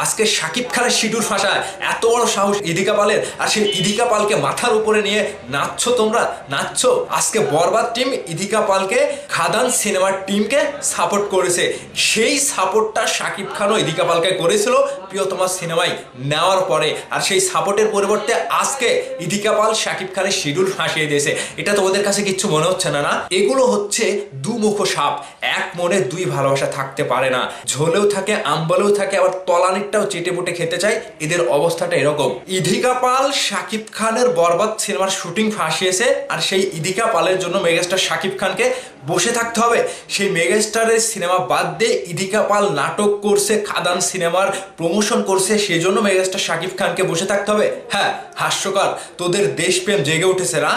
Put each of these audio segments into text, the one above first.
আজকে শাকিব খানের শিডুর ভাষায় এত বড় সাহস ইদিকা পালের, আর সেই ইদিকা পালকে মাথার উপরে নিয়ে নাচছো, তোমরা নাচছো। আজকে বরবাদ টিম ইদিকা পালকে খাদান সিনেমার টিমকে সাপোর্ট করেছে। সেই সাপোর্টটা শাকিব খানও ইদিকা পালকে করেছিল প্রিয়তমা সিনেমায় নেওয়ার পরে, আর সেই সাপোর্টের পরিবর্তে আজকে ইদিকা পাল শাকিব খানের শিডুল ফাঁসিয়ে দিয়েছে। এটা তোমাদের কাছে কিচ্ছু মনে হচ্ছে না? না, এগুলো হচ্ছে দুমুখ সাপ, এক মনে দুই ভালোবাসা থাকতে পারে না। ঝোলেও থাকে, আম্বলেও থাকে, আবার তলানিটাও চেটে পুটে খেতে চায়। এদের অবস্থাটা এরকম। ইদিকা পাল শাকিব খানের বরবাদ সিনেমার শুটিং ফাঁসিয়েছে, আর সেই ইদিকা পালের জন্য মেগাস্টার শাকিব খানকে বসে থাকতে হবে। সেই মেগাস্টারের সিনেমা বাদ দিয়ে ইদিকা পাল নাটক করছে, খাদান সিনেমার প্রমোশন করছে, সেজন্য মেগাস্টার শাকিব খানকে বসে থাকতে হবে। হ্যাঁ, হাস্যকর। তোদের দেশপ্রেম জেগে উঠেছে না?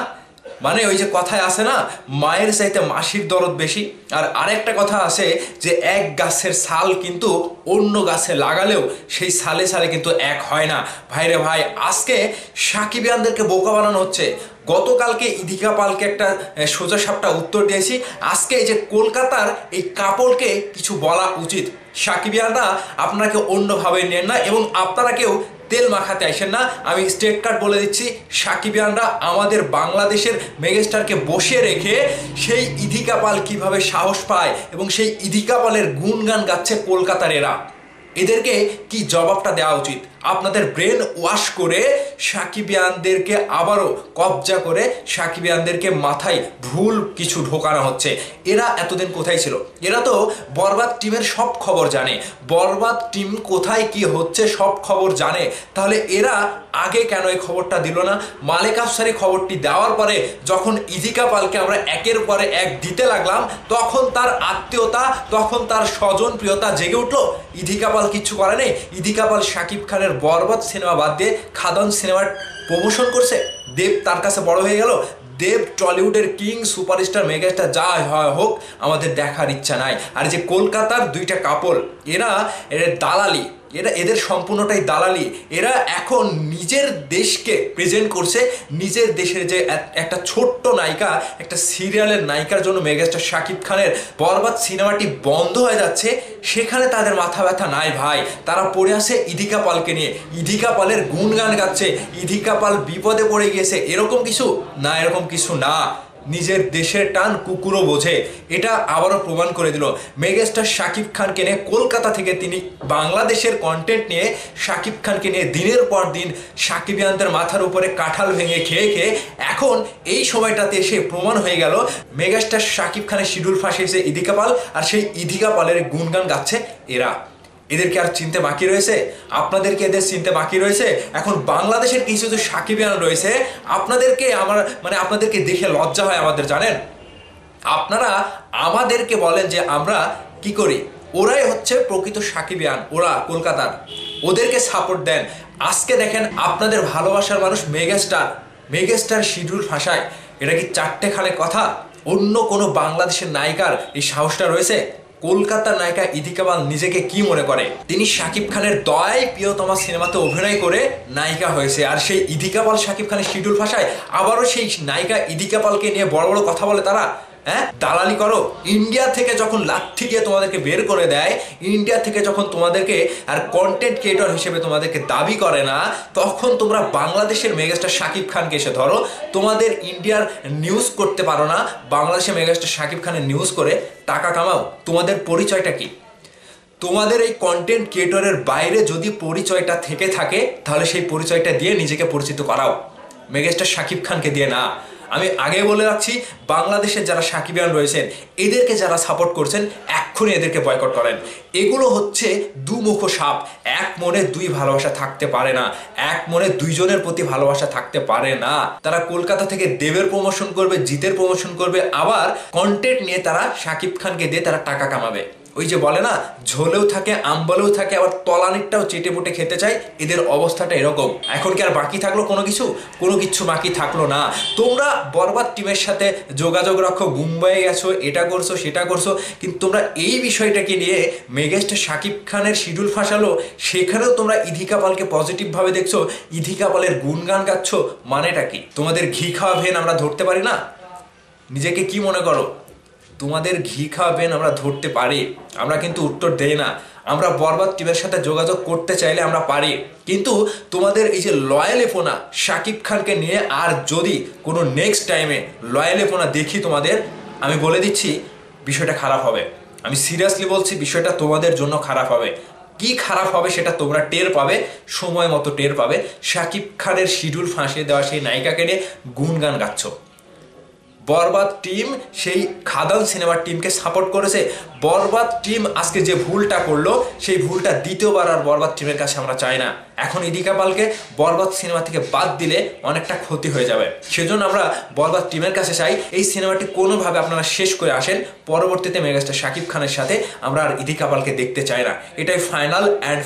মানে ওই যে কথায় আছে না, মায়ের চাইতে মাসির দরদ বেশি। আর আরেকটা কথা আছে যে এক গাছের ছাল কিন্তু অন্য গাছে লাগালেও সেই ছালে ছালে কিন্তু এক হয় না। ভাইরে ভাই, আজকে সাকিবিয়ানদেরকে বোকা বানানো হচ্ছে। গতকালকে ইদিকা পালকে একটা সোজা সাপটা উত্তর দিয়েছি, আজকে এই যে কলকাতার এই কাপড়কে কিছু বলা উচিত। সাকিবিয়ানরা আপনাকে অন্যভাবে নেন না, এবং আপনারা কেউ তেল মাখাতে আসেন না। আমি স্ট্রেট কাট বলে দিচ্ছি, সাকিবিয়ানরা আমাদের বাংলাদেশের মেগাস্টারকে বসিয়ে রেখে সেই ইদিকা পাল কিভাবে সাহস পায় এবং সেই ইদিকা পালের গুণগান গাচ্ছে কলকাতার এরা, এদেরকে কি জবাবটা দেওয়া উচিত। আপনাদের ব্রেন ওয়াশ করে সাকিবিয়ানদেরকে আবারও কবজা করে সাকিবিয়ানদেরকে মাথায় ভুল কিছু ঢোকানো হচ্ছে। এরা এতদিন কোথায় ছিল? এরা তো বরবাদ টিমের সব খবর জানে, বরবাদ টিম কোথায় কি হচ্ছে সব খবর জানে। তাহলে এরা আগে কেন এই খবরটা দিল না? মালেক আফসারি খবরটি দেওয়ার পরে যখন ইদিকা পালকে আমরা একের পরে এক দিতে লাগলাম, তখন তার আত্মীয়তা, তখন তার স্বজন প্রিয়তা জেগে উঠলো। ইদিকা পাল কিচ্ছু করে নেই। ইদিকা পাল শাকিব খানের বরবাদ সিনেমা বাদ দিয়ে খাদান সিনেমার প্রমোশন করছে। দেব তার কাছে বড় হয়ে গেল। দেব টলিউডের কিং, সুপারস্টার, মেগাস্টার, যা হয় হোক, আমাদের দেখার ইচ্ছা নাই। আর যে কলকাতার দুইটা কাপড়, এরা দালালি, এদের সম্পূর্ণটাই দালালি। এরা এখন নিজের দেশকে প্রেজেন্ট করছে। নিজের দেশের যে একটা ছোট্ট নায়িকা, একটা সিরিয়ালের নায়িকার জন্য মেগাস্টার শাকিব খানের বরবাদ সিনেমাটি বন্ধ হয়ে যাচ্ছে, সেখানে তাদের মাথা ব্যথা নাই ভাই। তারা পড়ে আছে ইদিকা পালকে নিয়ে, ইদিকা পালের গুণগান গাচ্ছে। ইদিকা পাল বিপদে পড়ে গিয়েছে, এরকম কিছু না, এরকম কিছু না। নিজের দেশের টান কুকুরও বোঝে, এটা আবারও প্রমাণ করে দিল। মেগাস্টার শাকিব খানকে নিয়ে কলকাতা থেকে তিনি বাংলাদেশের কন্টেন্ট নিয়ে শাকিব খানকে নিয়ে দিনের পর দিন সাকিবিয়ানদের মাথার উপরে কাঁঠাল ভেঙে খেয়ে খেয়ে এখন এই সময়টাতে এসে প্রমাণ হয়ে গেল মেগাস্টার শাকিব খানের শিডিউল ফাঁসিয়েছে ইদিকা পাল, আর সেই ইদিকা পালের গুণগান গাচ্ছে এরা। এদেরকে আর চিনতে বাকি রয়েছে? আপনাদেরকে এদের চিনতে বাকি রয়েছে? এখন বাংলাদেশের কিছু কিছু সাকিবিয়ান রয়েছে, আপনাদেরকে আমার আপনাদেরকে দেখে লজ্জা হয় আমাদের, জানেন? আপনারা আমাদেরকে বলেন যে আমরা কি করি, ওরাই হচ্ছে প্রকৃত সাকিবিয়ান, ওরা কলকাতার, ওদেরকে সাপোর্ট দেন। আজকে দেখেন আপনাদের ভালোবাসার মানুষ মেগাস্টার শিডিউল ভাষায়, এটা কি চারটেখানে কথা? অন্য কোনো বাংলাদেশের নায়িকার এই সাহসটা রয়েছে? কলকাতার নায়িকা ইদিকা পাল নিজেকে কি মনে করে? তিনি শাকিব খানের দয়ায় প্রিয়তমা সিনেমাতে অভিনয় করে নায়িকা হয়েছে, আর সেই ইদিকা পাল শাকিব খানের শিডিউল ভাষায় আবারও সেই নায়িকা ইদিকা পালকে নিয়ে বড় বড় কথা বলে তারা। হ্যাঁ, দালালি করো। ইন্ডিয়া থেকে যখন লাঠি দিয়ে তোমাদেরকে বের করে দেয়, ইন্ডিয়া থেকে যখন তোমাদেরকে আর কন্টেন্ট ক্রিয়েটর হিসেবে তোমাদেরকে দাবি করে না, তখন তোমরা বাংলাদেশের মেগাস্টার শাকিব খানকে এসে ধরো। তোমাদের ইন্ডিয়ার নিউজ করতে পারো না, বাংলাদেশের মেগাস্টার শাকিব খানের নিউজ করে টাকা কামাও। তোমাদের পরিচয়টা কি? তোমাদের এই কন্টেন্ট ক্রিয়েটরের বাইরে যদি পরিচয়টা থেকে থাকে, তাহলে সেই পরিচয়টা দিয়ে নিজেকে পরিচিত করাও, মেগাস্টার শাকিব খানকে দিয়ে না। আমি আগে বলে রাখছি, বাংলাদেশের যারা সাকিবিয়ান রয়েছেন, এদেরকে যারা সাপোর্ট করছেন, এক্ষুনি এদেরকে বয়কট করেন। এগুলো হচ্ছে দুমুখ সাপ, এক মনে দুই ভালোবাসা থাকতে পারে না, এক মনে দুইজনের প্রতি ভালোবাসা থাকতে পারে না। তারা কলকাতা থেকে দেবের প্রমোশন করবে, জিতের প্রমোশন করবে, আবার কন্টেন্ট নিয়ে তারা শাকিব খানকে দিয়ে তারা টাকা কামাবে। ওই যে বলে না, ঝোলেও থাকে, আম্বলেও থাকে, আবার তলানিটাও চেটে পুটে খেতে চায়। এদের অবস্থাটা এরকম। এখন কি আর বাকি থাকলো কোনো কিছু বাকি থাকলো না। তোমরা বরবাদ টিমের সাথে যোগাযোগ রাখো, মুম্বাইয়ে গেছো, এটা করছো সেটা করছো, কিন্তু তোমরা এই বিষয়টাকে নিয়ে মেগাস্টার শাকিব খানের শিডিউল ফাঁসালো, সেখানেও তোমরা ইদিকা পালকে পজিটিভভাবে দেখছো, ইদিকা পালের গুণগান গাচ্ছ। মানেটা কি? তোমাদের ঘি খাওয়া ভেন আমরা ধরতে পারি না? নিজেকে কি মনে করো? তোমাদের ঘি খাওয়াবেন আমরা ধরতে পারি, আমরা কিন্তু উত্তর দেই না। আমরা বরবাদ টিমের সাথে যোগাযোগ করতে চাইলে আমরা পারি, কিন্তু তোমাদের এই যে লয়ালিপনা শাকিব খানকে নিয়ে আর যদি কোনো নেক্সট টাইমে লয়ালিপনা দেখি তোমাদের, আমি বলে দিচ্ছি বিষয়টা খারাপ হবে। আমি সিরিয়াসলি বলছি, বিষয়টা তোমাদের জন্য খারাপ হবে। কি খারাপ হবে সেটা তোমরা টের পাবে, সময় মতো টের পাবে। শাকিব খানের শিডিউল ফাঁসিয়ে দেওয়া সেই নায়িকাকে নিয়ে গুনগান গাচ্ছ। বরবাদ টিম সেই খাদান সিনেমার টিমকে সাপোর্ট করেছে। বরবাদ টিম আজকে যে ভুলটা করলো, সেই ভুলটা দ্বিতীয়বার আর বরবাদ টিমের কাছে আমরা চাই না। এখন ইদিকা পালকে বরবাদ সিনেমা থেকে বাদ দিলে অনেকটা ক্ষতি হয়ে যাবে। সেজন্য আমরা বরবাদ টিমের কাছে চাই এই সিনেমাটি কোনোভাবে আপনারা শেষ করে আসেন। পরবর্তীতে মেগাস্টার শাকিব খানের সাথে আমরা আর ইদিকা পালকে দেখতে চাই না। এটাই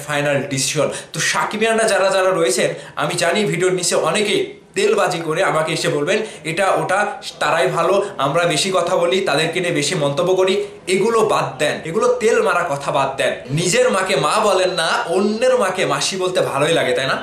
ফাইনাল ডিসিশন। তো শাকিবিয়ানরা যারা যারা রয়েছেন, আমি জানি ভিডিওর নিচে অনেকেই তেলবাজি করে আমাকে এসে বলবেন এটা ওটা তারাই ভালো, আমরা বেশি কথা বলি, তাদেরকে নিয়ে বেশি মন্তব্য করি। এগুলো বাদ দেন, এগুলো তেল মারা কথা বাদ দেন। নিজের মাকে মা বলেন না, অন্যের মাকে মাসি বলতে ভালোই লাগে, তাই না?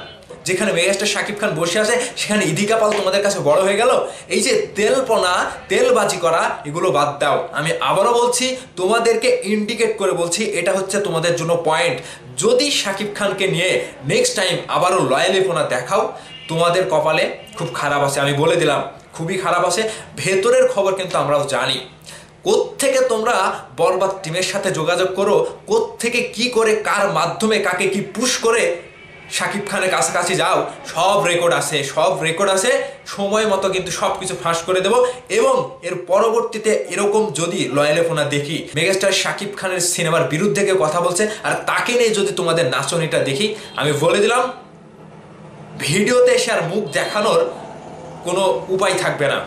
যেখানে মেগাস্টার শাকিব খান বসে আছে সেখানে ইদিকা পাল তোমাদের কাছে বড় হয়ে গেল। এই যে তেলপনা, তেলবাজি করা, এগুলো বাদ দাও। আমি আবারও বলছি, তোমাদেরকে ইন্ডিকেট করে বলছি, এটা হচ্ছে তোমাদের জন্য পয়েন্ট। যদি শাকিব খানকে নিয়ে নেক্সট টাইম আবারও লয়ালিপনা দেখাও, তোমাদের কপালে খুব খারাপ আছে। আমি বলে দিলাম, খুবই খারাপ আছে। ভেতরের খবর কিন্তু আমরাও জানি। কোত্থেকে তোমরা বরবাদ টিমের সাথে যোগাযোগ করো, কোত্থেকে কি করে, কার মাধ্যমে, কাকে কি পুশ করে শাকিব খানের কাছাকাছি যাও, সব রেকর্ড আছে। সময় মতো কিন্তু সব কিছু ফাঁস করে দেব। এবং এর পরবর্তীতে এরকম যদি লয়ালিপনা দেখি, মেগাস্টার শাকিব খানের সিনেমার বিরুদ্ধে কেউ কথা বলছে আর তাকে নিয়ে যদি তোমাদের নাচনিটা দেখি, আমি বলে দিলাম ভিডিওতে এসে আর মুখ দেখানোর কোনো উপায় থাকবে না।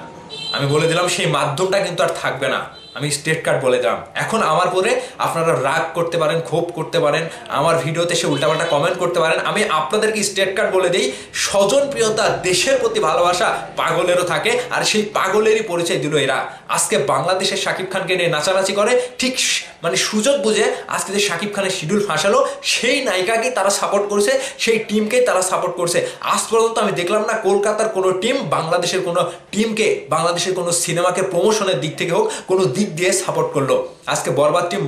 আমি বলে দিলাম সেই মাধ্যমটা কিন্তু আর থাকবে না। আমি স্টেট কার্ড বলে দিলাম। এখন আমার পরে আপনারা রাগ করতে পারেন, ক্ষোভ করতে পারেন, আমার ভিডিওতে এসে উল্টাপাল্টা কমেন্ট করতে পারেন। আমি আপনাদেরকে স্টেট কার্ড বলে দিই, স্বজনপ্রিয়তা, দেশের প্রতি ভালোবাসা পাগলেরও থাকে, আর সেই পাগলেরই পরিচয় দিল এরা। আজকে বাংলাদেশের শাকিব খানকে নিয়ে নাচানাচি করে, ঠিক মানে সুযোগ বুঝে আজকে যে শাকিব খানের শিডিউল ফাঁসালো, সেই নায়িকাকেই তারা সাপোর্ট করছে, সেই টিমকেই তারা সাপোর্ট করছে। আজ পর্যন্ত আমি দেখলাম না কলকাতার কোনো টিম বাংলাদেশের কোনো টিমকে, বাংলাদেশের কোনো সিনেমাকে প্রমোশনের দিক থেকে হোক, কোনো দিক দিয়ে সাপোর্ট করলো। আজকে বরবাদ টিম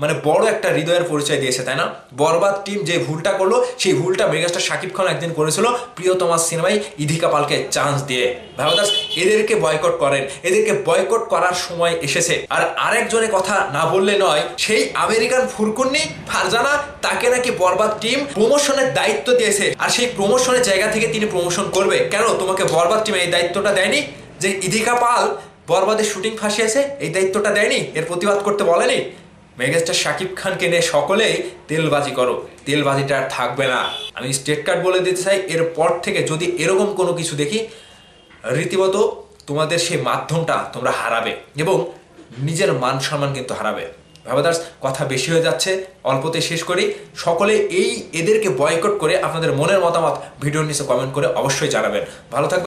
মানে বড় একটা হৃদয়ের পরিচয় দিয়েছে, তাই না? বরবাদ টিম যে ভুলটা করলো, সেই ভুলটা মেগাস্টার শাকিব খান একদিন করেছিল প্রিয়তমা সিনেমায় ইদিকা পালকে চান্স দিয়ে। ভাবাদাস, এদেরকে বয়কট করেন, এদেরকে বয়কট করার সময় এসেছে। আর আরেকজনের কথা না বললে নয়, সেই আমেরিকান ফুরকুন্নি ফারজানা, তাকে নাকি বরবাদ টিম প্রমোশনের দায়িত্ব দিয়েছে, আর সেই প্রমোশনের জায়গা থেকে তিনি প্রমোশন করবে। কেন তোমাকে বরবাদ টিমে এই দায়িত্বটা দেয়নি? যে ইদিকা পাল বরবাদের শুটিং ফাঁসিয়েছে, এই দায়িত্বটা দেয়নি? এর প্রতিবাদ করতে বলেনি? মেগাস্টার শাকিব খানকে নিয়ে সকলেই তেলবাজি করো, তেলবাজিটা আর থাকবে না। আমি স্টেট কার্ড বলে দিতে চাই, এরপর থেকে যদি এরকম কোনো কিছু দেখি, রীতিমতো তোমাদের সেই মাধ্যমটা তোমরা হারাবে এবং নিজের মান সম্মান কিন্তু হারাবে। ভাবাদার্স, কথা বেশি হয়ে যাচ্ছে, অল্পতে শেষ করি। সকলে এদেরকে বয়কট করে আপনাদের মনের মতামত ভিডিওর নিচে কমেন্ট করে অবশ্যই জানাবেন। ভালো থাকবেন।